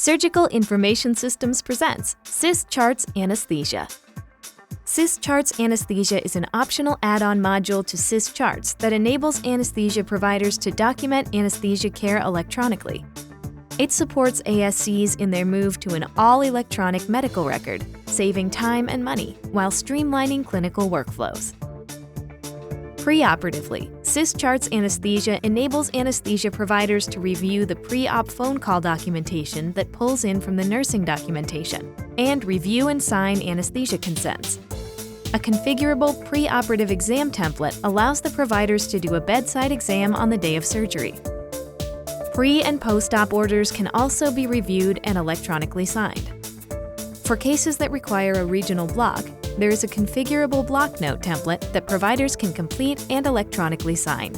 Surgical Information Systems presents SIS Charts Anesthesia. SIS Charts Anesthesia is an optional add-on module to SIS Charts that enables anesthesia providers to document anesthesia care electronically. It supports ASCs in their move to an all-electronic medical record, saving time and money while streamlining clinical workflows. Preoperatively, SIS Charts Anesthesia enables anesthesia providers to review the pre-op phone call documentation that pulls in from the nursing documentation, and review and sign anesthesia consents. A configurable preoperative exam template allows the providers to do a bedside exam on the day of surgery. Pre- and post-op orders can also be reviewed and electronically signed. For cases that require a regional block, there is a configurable block note template that providers can complete and electronically sign.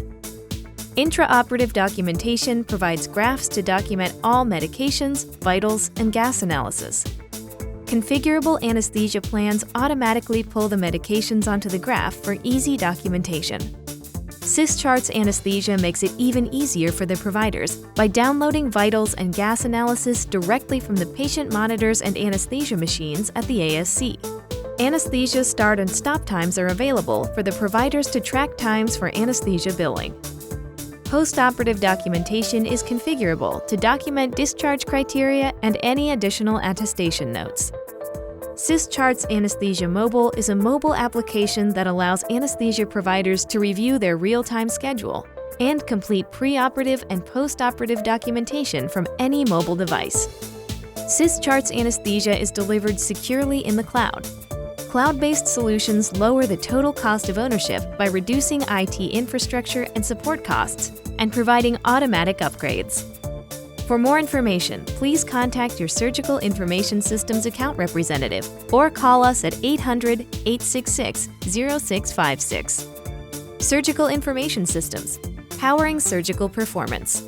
Intraoperative documentation provides graphs to document all medications, vitals, and gas analysis. Configurable anesthesia plans automatically pull the medications onto the graph for easy documentation. SIS Charts Anesthesia makes it even easier for the providers by downloading vitals and gas analysis directly from the patient monitors and anesthesia machines at the ASC. Anesthesia start and stop times are available for the providers to track times for anesthesia billing. Postoperative documentation is configurable to document discharge criteria and any additional attestation notes. SIS Charts Anesthesia Mobile is a mobile application that allows anesthesia providers to review their real-time schedule and complete preoperative and postoperative documentation from any mobile device. SIS Charts Anesthesia is delivered securely in the cloud. Cloud-based solutions lower the total cost of ownership by reducing IT infrastructure and support costs and providing automatic upgrades. For more information, please contact your Surgical Information Systems account representative or call us at 800-866-0656. Surgical Information Systems, powering surgical performance.